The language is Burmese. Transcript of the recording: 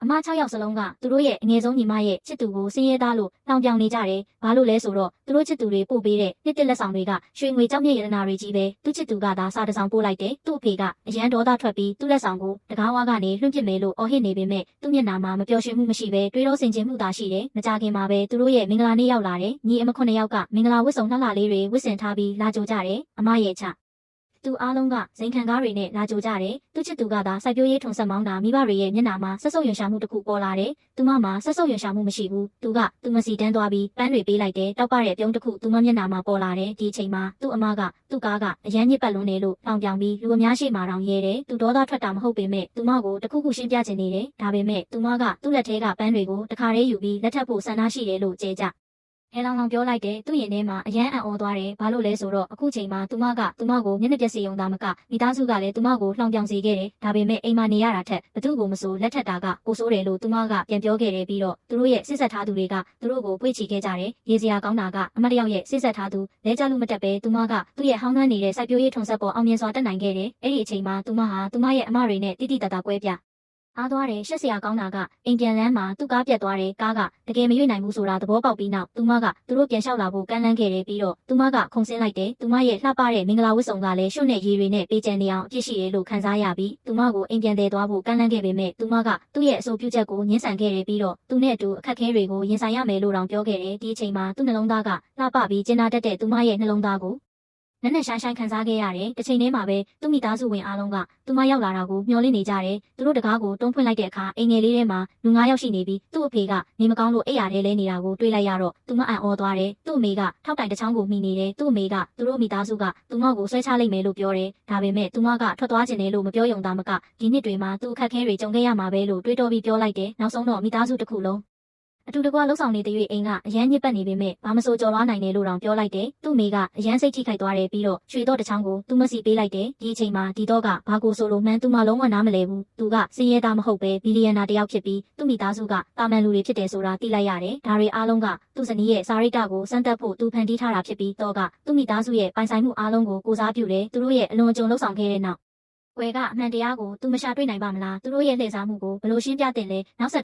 အမ6ယောက်စလုံးကသူတို့ရဲ့အငယ်ဆုံးညီမရဲ့ချစ်သူကိုစင်းရဲသားလို့လောင်ပြောင်နေကြတယ်။ဘာလို့လဲဆိုတော့သူတို့ချစ်သူတွေပို့ပေးတဲ့နှစ်တစ်လက်ဆောင်တွေကရွှေငွေကြောက်မြတ်ရတနာတွေကြီးပဲသူချစ်သူကသာစာတစ်စောင်ပို့လိုက်တယ်။သူ့အဖေကအရန်ဒေါသထွက်ပြီးသူ့လက်ဆောင်ကိုတကားဝါကနေလွှင့်ပစ်မယ်လို့အော်ဟစ်နေပေမဲ့သူ့မျက်နှာမှာမပျော်ရွှင်မှုမရှိပဲတွေးတော့ဆင်ခြင်မှုသာရှိတယ်။မကြခင်မှာပဲသူတို့ရဲ့မင်္ဂလာနေ့ရောက်လာတယ်။ညီအမ9ယောက်ကမင်္ဂလာဝတ်စုံလှလှလေးတွေဝတ်ဆင်ထားပြီးလာကြိုကြတယ်။အမရဲ့ချသူအားလုံးကဇိမ်ခံကားတွေနဲ့လာကြိုကြတယ်။သူချစ်သူကသာစိုက်ပျိုးရေးထုံဆက်မောင်းတာမိဘတွေရဲ့မျက်နှာမှာဆက်ဆုပ်ရွံရှာမှုတစ်ခုပေါ်လာတယ်။သူမမှာဆက်ဆုပ်ရွံရှာမှုမရှိဘူး။သူမစီတန်းသွားပြီးပန်းတွေပေးလိုက်တယ်။တောက်ပတဲ့ပြုံးတစ်ခုသူမမျက်နှာမှာပေါ်လာတယ်။ဒီအချိန်မှာသူ့အမကသူ့ကားကအရန်ညစ်ပတ်လွန်းနေလို့တောင်ပြောင်ပြီးလူအများရှိမှတောင်ရဲတယ်။သူဒေါသထွက်တာမဟုတ်ပေမဲ့သူမကိုတခုခုရှင်းပြချင်နေတယ်။ဒါပေမဲ့သူမကသူ့လက်ထဲကပန်းတွေကိုတခါတည်းယူပြီးလက်ထပ်ဖို့ဆန္ဒရှိတယ်လို့ကြေကြ။ဟဲလောင်လောင်ပြောလိုက်တယ်သူ့ရင်ထဲမှာအရန်အံ့ဩသွားတယ်ဘာလို့လဲဆိုတော့အခုချိန်မှာသူမကိုမျက်နှာပြက်စီုံသားမကမိသားစုကလည်းသူမကိုလှောင်ပြောင်စေခဲ့တယ်ဒါပေမဲ့အိမ်မှာနေရတာထက်ဘသူ့ကိုမဆိုလက်ထက်တာကပိုဆိုးတယ်လို့သူမကပြန်ပြောခဲ့တယ်ပြီးတော့သူတို့ရဲ့စစ်ဆက်ထားသူတွေကသူတို့ကိုပွေ့ချီခဲ့ကြတယ်ရေစရာကောင်းတာကအမတ်တယောက်ရဲ့စစ်ဆက်ထားသူလဲကြလို့မတက်ပဲသူမကသူ့ရဲ့ဟောင်းနှမ်းနေတဲ့စိုက်ပျိုးရေးထုံဆက်ပေါ်အောင်မြင်စွာတက်နိုင်ခဲ့တယ်အဲ့ဒီအချိန်မှာသူမဟာသူမရဲ့အမတွေနဲ့တိတိတတ်တာကွဲပြအားသွားတယ်ရှက်စရာကောင်းတာကအိမ်ပြန်လမ်းမှာသူ့ကားပြတ်သွားတယ်ကားကတကယ်မရွေ့နိုင်ဘူးဆိုတာသဘောပေါက်ပြီးနောက်သူမကသူတို့ပြန်လျှောက်လာဖို့ကမ်းလှမ်းခဲ့တယ်ပြီးတော့သူမကခုန်ဆင်းလိုက်တယ်သူမရဲ့လှပတဲ့မင်္ဂလာဝတ်စုံကလည်းရွှွနဲ့ရေတွေနဲ့ပေးချင်နေအောင်အပြည့်ရှိတယ်လို့ခံစားရပြီးသူမကိုအိမ်ပြန်တည်သွားဖို့ကမ်းလှမ်းခဲ့ပေမဲ့သူမကသူ့ရဲ့အဆိုပြုချက်ကိုညှင်းဆန်ခဲ့တယ်ပြီးတော့သူနဲ့အတူအခက်အခဲတွေကိုရင်ဆိုင်ရမယ်လို့တောင်ပြောခဲ့တယ်ဒီအချိန်မှာသူ့နှလုံးသားကလှပပြီးကျဉ်းနာတတ်တဲ့သူမရဲ့နှလုံးသားကိုနက်နက်ရှိုင်းရှိုင်းခံစားခဲ့ရတယ်။တစ်ချိန်တည်းမှာပဲသူ့မိသားစုဝင်အားလုံးကသူမရောက်လာတာကိုမျှော်လင့်နေကြတယ်။သူတို့တကားကိုတွန်းဖွင့်လိုက်တဲ့အခါအိမ်ငယ်လေးထဲမှာလူ9ယောက်ရှိနေပြီးသူ့အဖေကနေမကောင်းလို့အိပ်ရာထဲလဲနေတာကိုတွေ့လိုက်ရတော့သူမအံ့ဩသွားတယ်။သူ့အမေကထောက်တိုင်တစ်ချောင်းကိုမှီနေတယ်။သူ့အမေကသူတို့မိသားစုကသူမကိုဆွဲချလိုက်မယ်လို့ပြောတယ်။ဒါပေမဲ့သူမကထွက်သွားခြင်းတယ်လို့မပြောယုံသားမကဒီနှစ်တွေမှာသူ့အခက်အခဲတွေကြုံခဲ့ရမှာပဲလို့တွေးတောပြီးပြောလိုက်တယ်။နောက်ဆုံးတော့မိသားစုတစ်ခုလုံးအတူတကွလှုပ်ဆောင်နေတဲ့၍အိမ်ကအရန်ညစ်ပတ်နေပေမဲ့ဘာမဆိုကြော်လွားနိုင်တယ်လို့တောင်ပြောလိုက်တယ်။သူ့မိကအရန်စိတ်ထိခိုက်သွားတယ်ပြီးတော့ရွှေတော့တစ်ချောင်းကိုသူ့မစီပေးလိုက်တယ်။ဒီအချိန်မှာဒီတော့ကဘာကိုဆိုလို့မှန်းသူမလုံးဝနားမလဲဘူး။သူကစင်းရဲသားမဟုတ်ပဲဘီလီယံနာတစ်ယောက်ဖြစ်ပြီးသူ့မိသားစုကတာမန်လူတွေဖြစ်တယ်ဆိုတာသိလိုက်ရတယ်။ဒါတွေအားလုံးကသူ့ဇနီးရဲ့စာရိတ္တကိုစမ်းသပ်ဖို့သူဖန်တီးထားတာဖြစ်ပြီးတော့ကသူ့မိသားစုရဲ့ပိုင်ဆိုင်မှုအားလုံးကိုကိုစားပြုတယ်။သူတို့ရဲ့အလွန်အကျွံလှုပ်ဆောင်ခဲ့တဲ့နောက်ကွယ်ကအမှန်တရားကိုသူမရှာတွေ့နိုင်ပါမလား။သူတို့ရဲ့လှည့်စားမှုကိုဘယ်လိုရှင်းပြသင့်လဲ။နောက်ဆက်